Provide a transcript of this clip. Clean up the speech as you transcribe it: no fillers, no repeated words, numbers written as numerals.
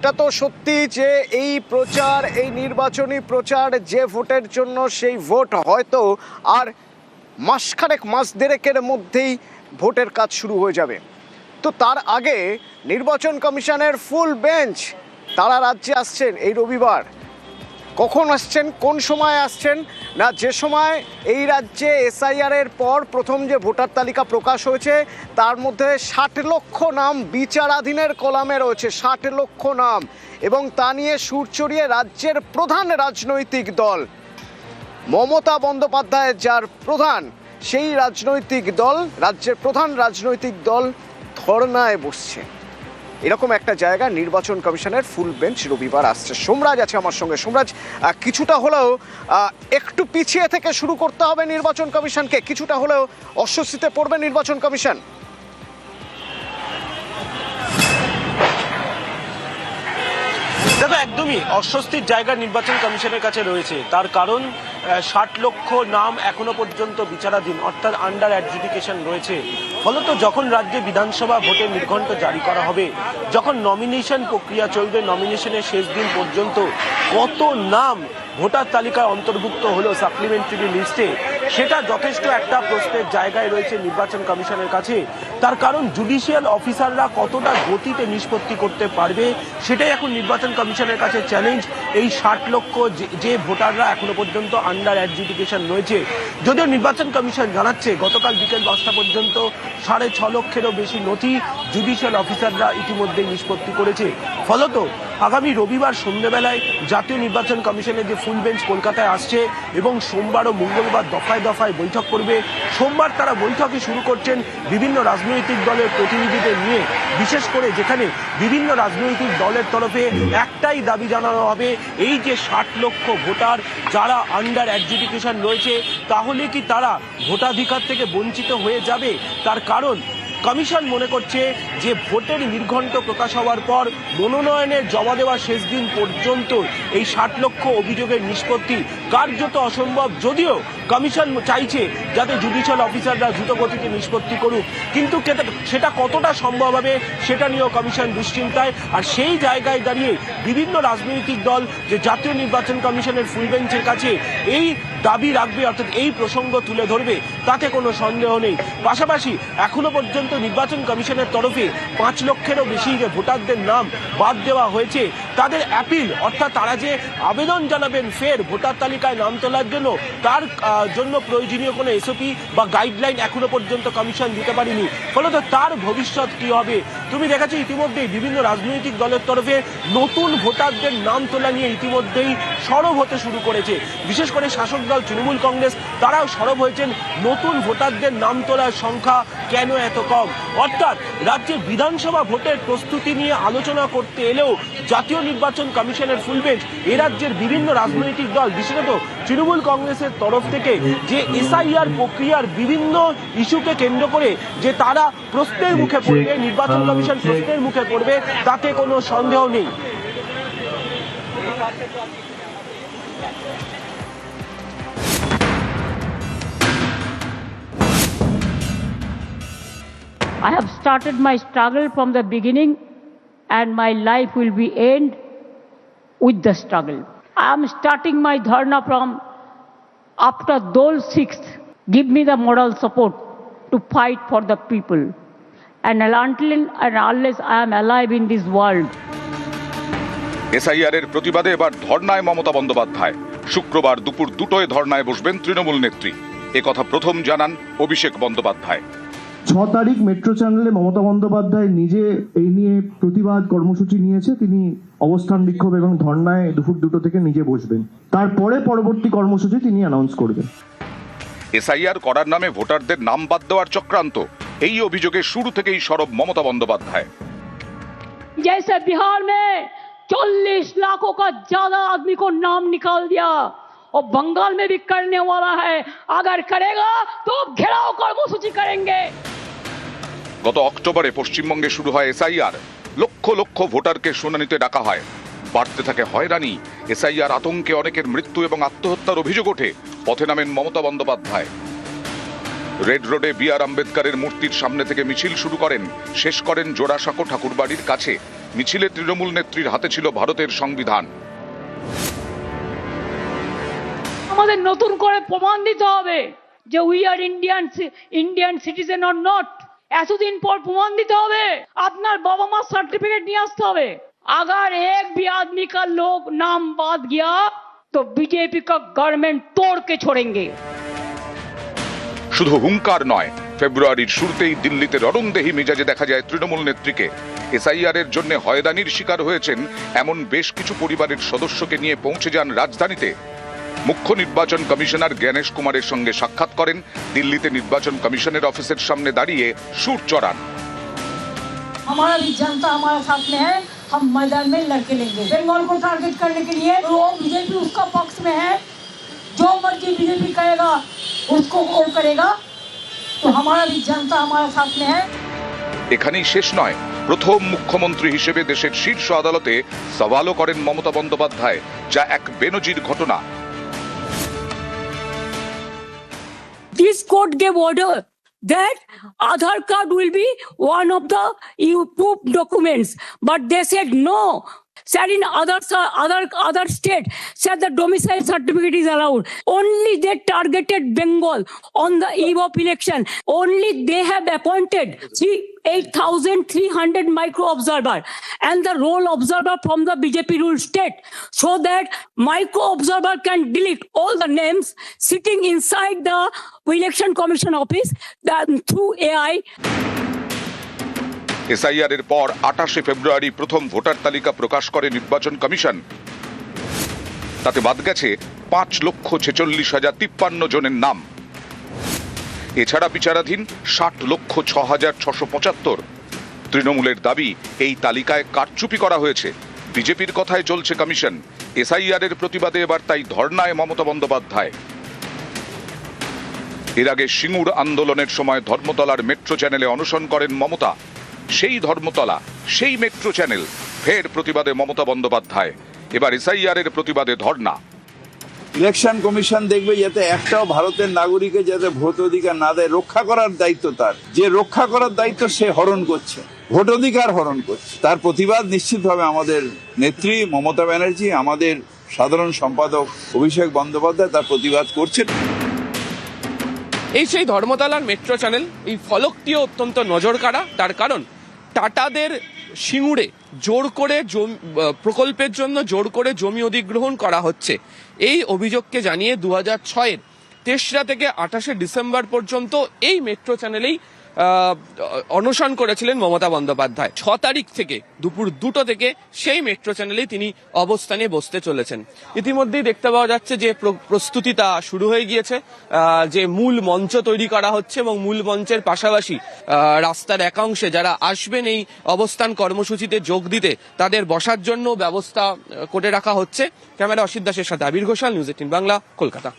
এটা তো সত্যি যে এই প্রচার, এই নির্বাচনী প্রচার, যে ভোটের জন্য সেই ভোট হয়তো আর মাসখানেক মাস দেড়েকের মধ্যেই ভোটের কাজ শুরু হয়ে যাবে। তো তার আগে নির্বাচন কমিশনের ফুল বেঞ্চ তারা রাজ্যে আসছেন এই রবিবার। কখন আসছেন, কোন সময় আসছেন? না, যে সময় এই রাজ্যে এসআইআর এর পর প্রথম যে ভোটার তালিকা প্রকাশ হয়েছে তার মধ্যে ৬০ লক্ষ নাম বিচারাধীনের কলামে রয়েছে, ৬০ লক্ষ নাম, এবং তা নিয়ে সুর চড়িয়ে রাজ্যের প্রধান রাজনৈতিক দল মমতা বন্দ্যোপাধ্যায় যার প্রধান, সেই রাজনৈতিক দল, রাজ্যের প্রধান রাজনৈতিক দল ধর্নায় বসছে। এরকম একটা জায়গা নির্বাচন কমিশনের ফুল বেঞ্চ রবিবার আসছে। সোমরাজ আছে আমার সঙ্গে। সোমরাজ, কিছুটা হলেও একটু পিছিয়ে থেকে শুরু করতে হবে নির্বাচন কমিশনকে, কিছুটা হলেও অস্বস্তিতে পড়বে নির্বাচন কমিশন। দেখো, একদমই অস্বস্তির জায়গা নির্বাচন কমিশনের কাছে রয়েছে। তার কারণ ৬০ লক্ষ নাম এখনো পর্যন্ত বিচারাধীন, অর্থাৎ আন্ডার অ্যাডজুডিকেশন রয়েছে। ফলত যখন রাজ্যে বিধানসভা ভোটের নির্ঘণ্ট জারি করা হবে, যখন নমিনেশন প্রক্রিয়া চলবে, নমিনেশনের শেষ দিন পর্যন্ত কত নাম ভোটার তালিকায় অন্তর্ভুক্ত হলো সাপ্লিমেন্টারি লিস্টে, সেটা যথেষ্ট একটা প্রশ্নের জায়গায় রয়েছে নির্বাচন কমিশনের কাছে। তার কারণ জুডিশিয়াল অফিসাররা কতটা গতিতে নিষ্পত্তি করতে পারবে, সেটাই এখন নির্বাচন কমিশনের কাছে চ্যালেঞ্জ। এই ৬০ লক্ষ যে ভোটাররা এখনো পর্যন্ত আন্ডার অ্যাডজুডিকেশন রয়েছে, যদিও নির্বাচন কমিশন জানাচ্ছে গতকাল বিকেল 10টা পর্যন্ত ৬.৫ লক্ষেরও বেশি নথি জুডিশিয়াল অফিসাররা ইতিমধ্যে নিষ্পত্তি করেছে। ফলত আগামী রবিবার সন্ধ্যেবেলায় জাতীয় নির্বাচন কমিশনের যে ফুল বেঞ্চ কলকাতায় আসছে এবং সোমবার ও মঙ্গলবার দফায় দফায় বৈঠক করবে। সোমবার তারা বৈঠকে শুরু করছেন বিভিন্ন রাজনৈতিক দলের প্রতিনিধিদের নিয়ে, বিশেষ করে যেখানে বিভিন্ন রাজনৈতিক দলের তরফে একটাই দাবি জানানো হবে, এই যে ৬০ লক্ষ ভোটার যারা আন্ডার অ্যাডজুডিকেশন রয়েছে, তাহলে কি তারা ভোটাধিকার থেকে বঞ্চিত হয়ে যাবে? তার কারণ কমিশন মনে করছে যে ভোটের নির্ঘণ্ট প্রকাশ হওয়ার পর মনোনয়নের জমা দেওয়ার শেষ দিন পর্যন্ত এই ৬০ লক্ষ অভিযোগের নিষ্পত্তি কার্যত অসম্ভব। যদিও কমিশন চাইছে যাতে জুডিশিয়াল অফিসাররা দ্রুতগতিতে নিষ্পত্তি করুক, কিন্তু সেটা কতটা সম্ভব হবে সেটা নিয়েও কমিশন দুশ্চিন্তায়। আর সেই জায়গায় দাঁড়িয়ে বিভিন্ন রাজনৈতিক দল যে জাতীয় নির্বাচন কমিশনের ফুল বেঞ্চের কাছে এই দাবি রাখবে, অর্থাৎ এই প্রসঙ্গ তুলে ধরবে, তাতে কোনো সন্দেহ নেই। পাশাপাশি এখনো পর্যন্ত নির্বাচন কমিশনের তরফে ৫ লক্ষেরও বেশি যে ভোটারদের নাম বাদ দেওয়া হয়েছে, তাদের অ্যাপিল, অর্থাৎ তারা যে আবেদন জানাবেন ফের ভোটার তালিকায় নাম তোলার জন্য, তার জন্য প্রয়োজনীয় কোনো এসওপি বা গাইডলাইন এখনো পর্যন্ত কমিশন দিতে পারেনি। ফলত তার ভবিষ্যৎ কি হবে? তুমি দেখেছো ইতিমধ্যেই বিভিন্ন রাজনৈতিক দলের তরফে নতুন ভোটারদের নাম তোলা নিয়ে ইতিমধ্যেই সরব হতে শুরু করেছে। বিশেষ করে শাসক দল তৃণমূল কংগ্রেস, তারাও সরব হয়েছেন নতুন ভোটারদের নাম তোলার সংখ্যা কেন এত কম। অর্থাৎ রাজ্যে বিধানসভা ভোটের প্রস্তুতি নিয়ে আলোচনা করতে এলেও জাতীয় নির্বাচন কমিশনের ফুল বেঞ্চ এ রাজ্যের বিভিন্ন রাজনৈতিক দল, বিশেষত তৃণমূল কংগ্রেসের তরফ থেকে যে এসআইআর প্রক্রিয়ার বিভিন্ন ইস্যুকে কেন্দ্র করে যে তারা প্রশ্নের মুখে পড়বে, নির্বাচন কমিশন প্রশ্নের মুখে পড়বে, তাতে কোনো সন্দেহ নেই। I have started my struggle from the beginning, and my life will be end with the struggle. I am starting my dharna from after Dol 6th. Give me the moral support to fight for the people. And until and unless I am alive in this world. SIR এর প্রতিবাদে এবার ধর্নায় মমতা বন্দ্যোপাধ্যায়। শুক্রবার দুপুর 2টোয় ধর্নায় বসবেন তৃণমূল নেত্রী, একথা প্রথম জানান অভিষেক বন্দ্যোপাধ্যায়। 6 তারিখ মেট্রো চ্যানেলে মমতা বন্দ্যোপাধ্যায় নিজে এই নিয়ে প্রতিবাদ কর্মসূচি নিয়েছে। তিনি অবস্থান বিক্ষোভ এবং ধর্নায় দুপুর 2টো থেকে নিজে বসবেন। তারপরে পরবর্তী কর্মসূচি তিনি অ্যানাউন্স করবেন। এসআইআর করার নামে ভোটারদের নাম বাদ দেওয়ার চক্রান্ত, এই অভিযোগে শুরু থেকেই সরব মমতা বন্দ্যোপাধ্যায়। जैसे बिहार में 40 लाखों का ज्यादा आदमी को नाम निकाल दिया, और बंगाल में भी करने वाला है। अगर करेगा तो घेराव कर्मसूची करेंगे। গত অক্টোবরে পশ্চিমবঙ্গে শুরু হয় এসআইআর। লক্ষ লক্ষ ভোটারকে শুনানিতে ডাকা হয়। বাড়তে থাকে হয়রানি। এসআইআর আতঙ্কে অনেকের মৃত্যু এবং আত্মহত্যার অভিযোগ ওঠে। পথে নামেন মমতা বন্দ্যোপাধ্যায়। রেড রোডে বি আর আম্বেদকরের মূর্তির সামনে থেকে মিছিল শুরু করেন, শেষ করেন জোড়াসাঁকো ঠাকুরবাড়ির কাছে। মিছিলে তৃণমূল নেত্রীর হাতে ছিল ভারতের সংবিধান। আমাদের নতুন করে প্রমাণ দিতে হবে যে we are Indian citizen or not. এতদিন পর প্রমাণ দিতে হবে। আপনার বাবা মার সার্টিফিকেট নিয়ে আসতে হবে। अगर एक भी आदमी का लोग नाम बात गया तो बीजेपी का गवर्नमेंट तोड़ के छोड़ेंगे। শুধু হুঙ্কার নয়, ফেব্রুয়ারির শুরুতেই দিল্লিতে রণংদেহী মেজাজে দেখা যায় তৃণমূল নেত্রীকে। এসআইআর এর জন্য হয়রানির শিকার হয়েছেন এমন বেশ কিছু পরিবারের সদস্যকে নিয়ে পৌঁছে যান রাজধানীতে। মুখ্য নির্বাচন কমিশনার জ্ঞানেশ কুমারের সঙ্গে সাক্ষাৎ করেন। দিল্লিতে নির্বাচন কমিশনের অফিসের সামনে দাঁড়িয়ে সুর চড়ান। हमारा भी जनता हमारे साथ में है, हम मैदान में लड़के लेंगे। बंगाल को टारगेट करने के लिए वो बीजेपी उसका पक्ष में है, जो मर्जी बीजेपी कहेगा उसको वो करेगा। तो हमारा भी जनता हमारे साथ में है। এখানেই শেষ নয়, প্রথম মুখ্যমন্ত্রী হিসেবে দেশের শীর্ষ আদালতে সওয়ালও করেন মমতা বন্দ্যোপাধ্যায়, যা এক বেনজির ঘটনা। This court gave order that Aadhaar card will be one of the proof documents, but they said no. Said in other state, said the domicile certificate is allowed. Only they targeted Bengal on the eve of election. Only they have appointed 8,300 micro observer and the role observer from the BJP ruled state, so that micro observer can delete all the names sitting inside the election commission office through AI. SIR এর পর 28 ফেব্রুয়ারি প্রথম voter তালিকা প্রকাশ করে নির্বাচন commission. তাতে বাদ গেছে 5,46,053 জনের নাম। এছাড়া বিচারাধীন 60,06,675। তৃণমূলের দাবি এই তালিকায় কারচুপি করা হয়েছে। বিজেপির কথায় চলছে কমিশন। এসআইআর এর প্রতিবাদে এবার তাই ধর্নায় মমতা বন্দ্যোপাধ্যায়। এর আগে সিঙ্গুর আন্দোলনের সময় ধর্মতলার মেট্রো চ্যানেলে অনশন করেন মমতা। সেই ধর্মতলা, সেই মেট্রো চ্যানেল, ফের প্রতিবাদে মমতা বন্দ্যোপাধ্যায়। এবার এসআইআর এর প্রতিবাদে ধর্না। ইলেকশন কমিশন দেখবে যাতে একটাও ভারতের নাগরিকের যাতে ভোট অধিকার না দেয়, রক্ষা করার দায়িত্ব তার। যে রক্ষা করার দায়িত্ব সে হরণ করছে, ভোট অধিকার হরণ করছে। তার প্রতিবাদ নিশ্চিতভাবে আমাদের নেত্রী মমতা ব্যানার্জি, আমাদের সাধারণ সম্পাদক অভিষেক বন্দ্যোপাধ্যায় তার প্রতিবাদ করছেন। এই সেই ধর্মতলার মেট্রো চ্যানেল, এই ফলকটিও অত্যন্ত নজর কাড়া। তার কারণ টাটাদের সিঙ্গুরে জোর করে প্রকল্পের জন্য জোর করে জমি অধিগ্রহণ করা হচ্ছে। এই অভিযোগকে জানিয়ে 2006-এর 3রা থেকে 28শে ডিসেম্বর পর্যন্ত এই মেট্রো চ্যানেলেই অনশন করেছিলেন মমতা বন্দ্যোপাধ্যায়। 6 তারিখ থেকে দুপুর 2টো থেকে সেই মেট্রো চ্যানেলেই তিনি অবস্থানে বসতে চলেছেন। ইতিমধ্যেই দেখতে পাওয়া যাচ্ছে যে প্রস্তুতিটা শুরু হয়ে গিয়েছে, যে মূল মঞ্চ তৈরি করা হচ্ছে এবং মূল মঞ্চের পাশাপাশি রাস্তার একাংশে যারা আসবেন এই অবস্থান কর্মসূচিতে যোগ দিতে তাদের বসার জন্য ব্যবস্থা করে রাখা হচ্ছে। ক্যামেরা অসিত দাসের সাথে আবির ঘোষাল, নিউজ 18 বাংলা, কলকাতা।